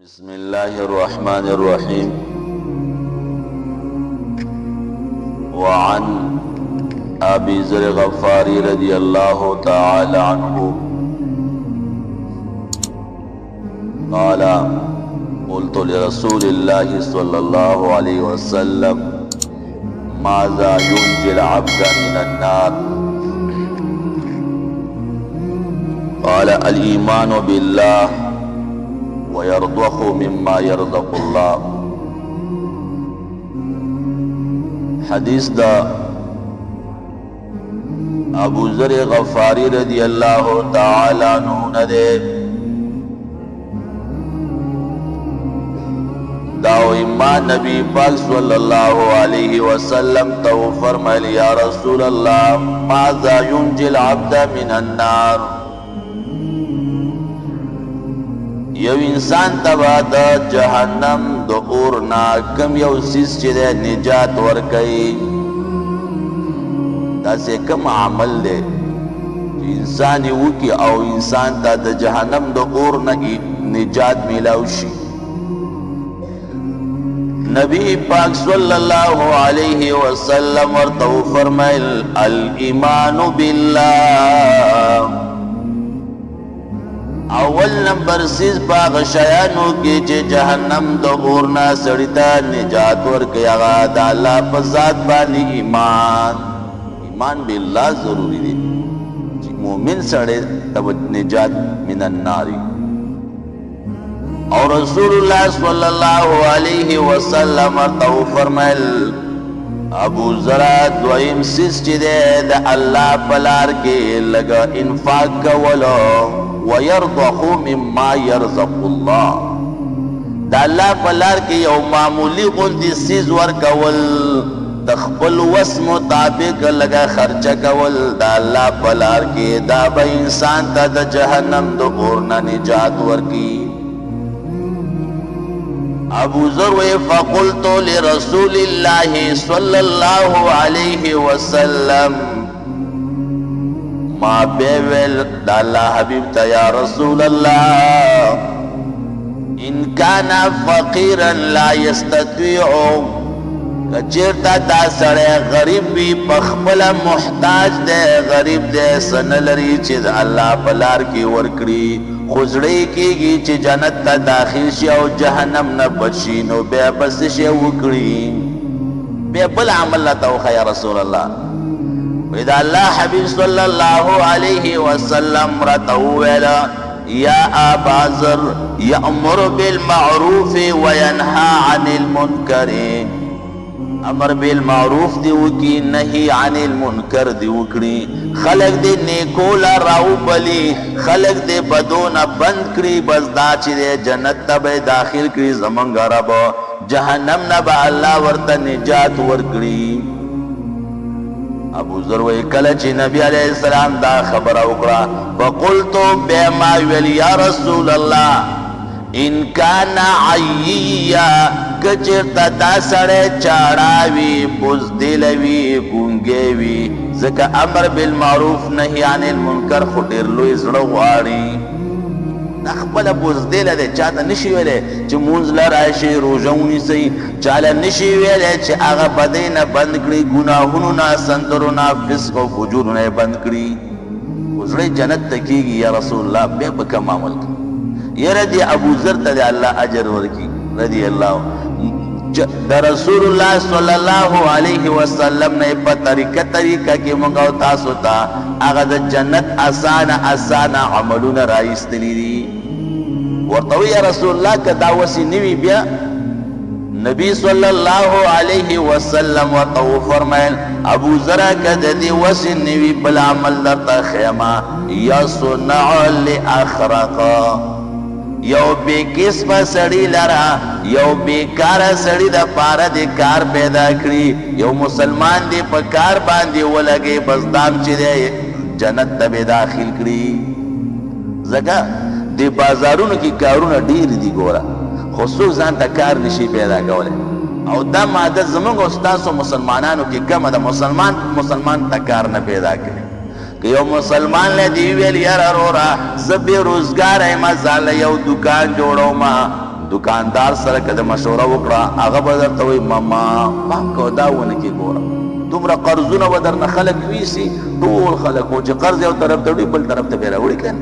بسم الله الرحمن الرحيم. وعن أبي ذر الغفاري رضي الله تعالى عنه قال قلت لرسول الله صلى الله عليه وسلم ماذا ينجي العبد من النار؟ قال الإيمان بالله ويرضخ مما يرضخ الله. حدیث دا ابو ذر غفاری رضی اللہ تعالی عنہ ندے داو ایمان نبی پاک صلی اللہ علیہ وسلم تو فرمائے یا رسول اللہ ماذا ينجي العبد من النار؟ یو انسان تبا دا جہنم دا اورنا کم یو سیس چی دے نجات ورکی دا سے کم عمل دے انسانی وکی او انسان تا دا جہنم دا اورنا نجات ملاوشی. نبی پاک صلی اللہ علیہ وسلم ورطو فرمائے الایمان باللہ. اول نمبر سیز پاک شیانو کی چه جہنم دو اورنا سڑیتا نجات ورکی آغا دا اللہ پزاد بانی ایمان باللہ ضروری دی چه مومن سڑے تب نجات من الناری. اور رسول اللہ صلی اللہ علیہ وسلم ارتو فرمائل ابو ذرا دوئیم سیز چه دے دا اللہ پلار کے لگا انفاق کولو وَيَرْضَخُ مِمَّا يَرْزَقُ اللَّهِ. دا اللہ پلار کی یو معمولی غندی سیز ورکول تخبل وس مطابق لگا خرچہ کول دا اللہ پلار کی دا با انسان تا دا جہنم دا اورنا نجات ورکی. ابو ذر فقلتو لرسول اللہ صلی اللہ علیہ وسلم ما بیویل دا اللہ حبیب تا یا رسول اللہ ان کانا فقیرا لا یستطیعو کچرتا دا سڑے غریب بھی پخبلا محتاج دے غریب دے سنلری چیز اللہ پلار کی ورکڑی خزڑی کی گی چی جنت تا داخل شیو جہنم نبچینو بے بس شیو وکڑی بے بل عمل لتاوخا یا رسول اللہ. وإذا اللہ حبیب صلی اللہ علیہ وسلم رتویلا یا آبا ذر یأمر بالمعروف وینہا عن المنکر. امر بالمعروف دیو کی نہی عن المنکر دیو کری خلق دے نیکولا راو بلی خلق دے بدونا بند کری بس دا چی دے جنت تب داخل کری زمانگا رب جہنم نبا اللہ ورطا نجات ورکری. ابو ذر کلچ نبی علیہ السلام دا خبر اکڑا فقلتو بے ماویل یا رسول اللہ ان کانا عییا کچرتا دا سڑے چاڑاوی بزدلوی گونگیوی زکا امر بالمعروف نہی عن المنکر خطیر لوی زڑواری اخبال بزدل دے چاہتا نشی ویلے چی مونز لرائشی روژونی سی چالا نشی ویلے چی آغا بدینا بند کری گناہونونا سندرونا فسق و فجورونا بند کری وزڑی جنت تکیگی یا رسول اللہ بے بکم عمل کی یہ ردی ابو ذر تا دے اللہ عجر ورکی رضی اللہ دا رسول اللہ صلی اللہ علیہ وسلم نے پا طریقہ کی منگاو تاسو تا آغا دا جنت آسانا عملون رائیس دلی دی ورطوی یا رسول اللہ کا دعوسی نوی بیا نبی صلی اللہ علیہ وسلم ورطو فرمائل ابو ذرا کا دی وسی نوی بلا عمل درتا خیمہ یصنع لأخرقا یو بے قسم سڑی لرا یو بیکار سڑی دا پارا دے کار پیدا کری یو مسلمان دے پا کار باندے ولگے بس دام چی دے جنت تبے داخل کری. زکا دے بازارونو کی کارونو دیر دی گورا خصوص زانتا کار نشی پیدا گولے او دا مادہ زمانگو استاسو مسلمانانو کی کم دا مسلمان تا کار نا پیدا کری کہ یو مسلمان لے دیویل یار رورا زبی روزگار ایما زال یو دکان جوڑو ما دکاندار سره که د مشوره وکړه هغه به درته وایي ماما پام کوه دا ونه کې ګوره دومره قرضونه به درنه خلک ویسي ټول خلک و چې قرض یو طرف ته وړي بل طرف ته بیا راوړي که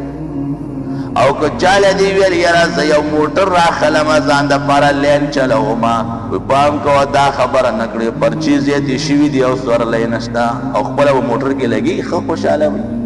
او که چاله دی ویل یاره زه یو موټر راخلمه ځان دپاره لین چلومه پام کوه دا خبره نه کړې پرچې زیاتې شوي دي او سورلی نشته او خپله به موټر کې لګي ښه خوشحاله وي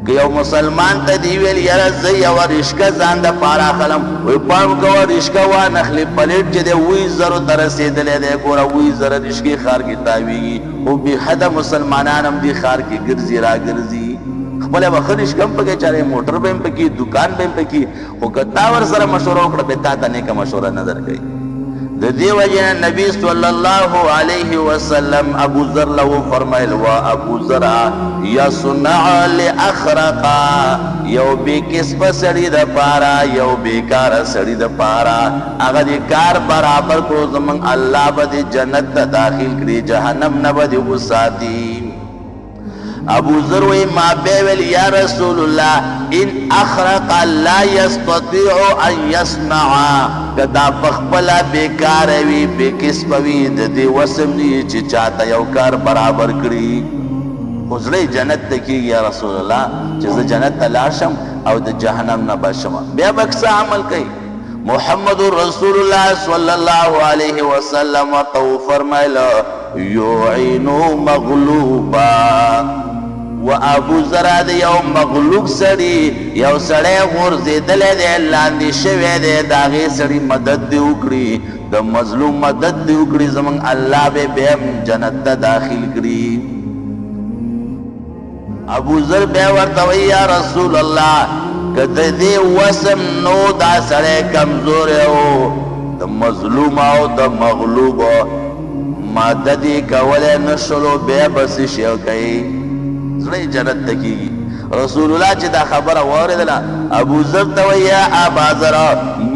که یو مسلمان ته دی ویل یاره زه یوه رشکه ځان دپاره اخلم پام کوه رشکه وانخلې پلیټ چې دی 20,000 ته رسېدلی دی ګوره 20,000 رشکې ښار کې تاویږي خو بېحده مسلمانان هم دې ښار کې ګرځي راګرځي خپله به ښه رشکه هم پکې چارې موټر به هم پکې دکان به هم پکې خو که تا ورسره مشوره وکړه بیا تا ته نیکه مشوره نه درکوي د دې وجې نه نبي صلی الله علیه وسلم ابو ذر له وفرمیل وا ابو ذر یصنع لاخرقا یو بې کسبه سړي دپاره یو بېکاره سړي دپاره هغه دې کار برابر کړو زموږ الله به دې جنت ته داخل کړي جهنم نه به دې وساتي ابو ذر وی ما بیویل یا رسول اللہ ان اخرق لا يستطيع ان يصنع کدا پخپلا بیکاروی بیکسبوی ددی وسم دی چی چاہتا یو کار برابر کری خزری جنت تکی یا رسول اللہ چیز جنت تلاشم او د جہنم نباشم بیا بکسا عمل کئی محمد رسول اللہ صلی اللہ علیہ وسلم تو فرمائلو یعینو مغلوبا و ابو ذر د یو مغلوب سړي یو سړی غورځېدلی دی لاندې شوی دی د هغې سړي مدد دې وکړي د مظلوم مدد دې وکړي زموږ الله به بیا هم جنت ته داخل کړي ابو ذر بیا ورته وایي یا رسول الله که د دې وسم نو دا سړی کمزوری و د مظلوم او د مغلوب مدد یې کولی نه شلو بیا به څه شی کوي زړه جنت ته کېږي رسول الله چې دا خبره واورېدله ابو ذر ته وایي یا ابا ذر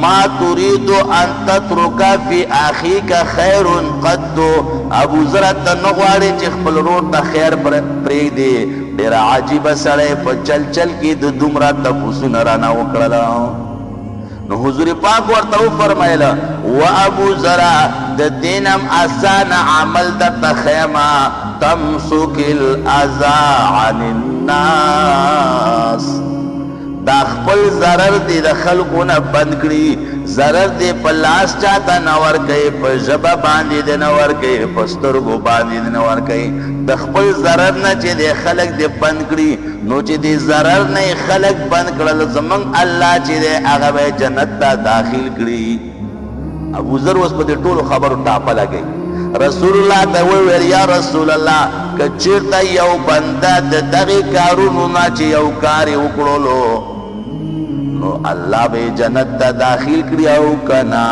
ما تريد ان تترک فی اخیک خیر قط ابو ذر ته نه غواړې چې خپل ورور ته خیر پرېږدې ډېره عجیبه سړی په چل چل کې د دومره تپوسونه رانه وکړله نو حضور پاک ورته وفرمیله و ابو ذر د دینم آسان عمل درته خیمه تمسک الاذى عن الناس دا خپل ضرر دی د خلکو نه بند کړي ضرر دی په لاس چاته نه ورکوي په ژبه باندې دی نه ورکوي په سترګو باندې دی نه ورکوي د خپل ضرر نه چې دی خلک دی بند کړي نو چې دی ضرر نه خلک بند کړل زموږ الله چې دی هغه به جنت ته داخل کړي ابو ذر اوس په دې ټولو خبرو ټاپه لګوي رسول الله ته وویل یا رسول الله که چېرته یو بنده د دغې کارونو نه چې یو کار یې وکړلو نو الله به جنت ته داخل کړي او که نه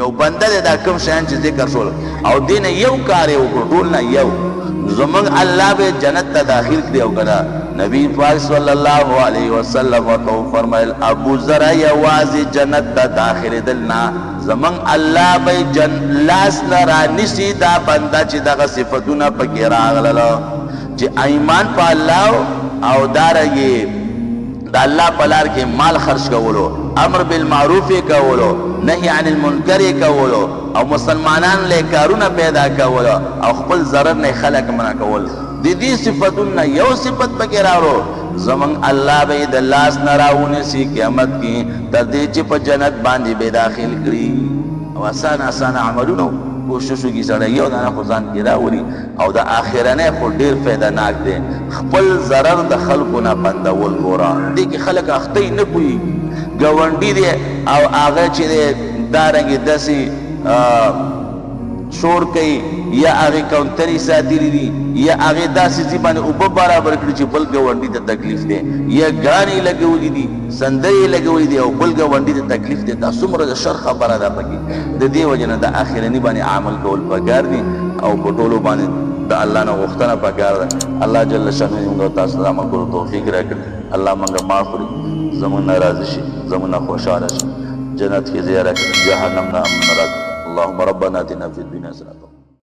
یو بنده دی دا کوم شیان چې ذکر شول او دې نه یو کار یې وکړو ټول نه یو زموږ الله به جنت ته داخل کړي او که نه نبی پاک صلی الله علیه وسلم ورته وفرمیل ابو ذر یوازې جنت ته داخلېدل نه زموږ الله به لاس نه رانیسي دا بنده چې دغه صفتونه پکې راغلله چې ایمان په الله او دارنګې د الله په لار کې مال خرج کولو امر بالمعروف یې کولو نهي عن المنکر یې کولو او مسلمانان له کارونه پیدا کولو او خپل ضرر نه خلک منع کول د دې صفتونه یو صفت پکې راوړو زموږ الله به د لاس نه راونیسي قیامت کې تر دې چې په جنت باندې به داخل کړي او آسان عملونه کوشش وکړي سړی یو دانه خو ځان کې راولي او د آخرنۍ خو ډېر فایدهناک دی خپل ضرر د خلکو نه بندول ګوره دې کې خلک اخته نه پوهېږي ګاونډي دی او هغه چې دی دارنګې داسې شور کوي یا هغې کاونټرې ساتلي دي یا هغې داسې ځي باندې اوبه برابر کړي چې بل ګاونډي ته تکلیف دی یا ګاڼې لګولي دي سندرې لګولي دي او بل ګاونډي ته تکلیف دی دا څومره د شر خبره ده پکې د دې وجې نه د آخرني باندې عمل کول پکار دي او په ټولو باندې د الله نه غوښتنه پکار ده الله جل شانه موږ تاسو ته عمل کولو توفیق راکړي الله موږ معاف کړي زموږ نه راضي شي زموږ نه خوشحاله شي جنت کې ځای راکړي جهنم نه امن راکړي اللهم ربنا اتنا في الدنيا حسنة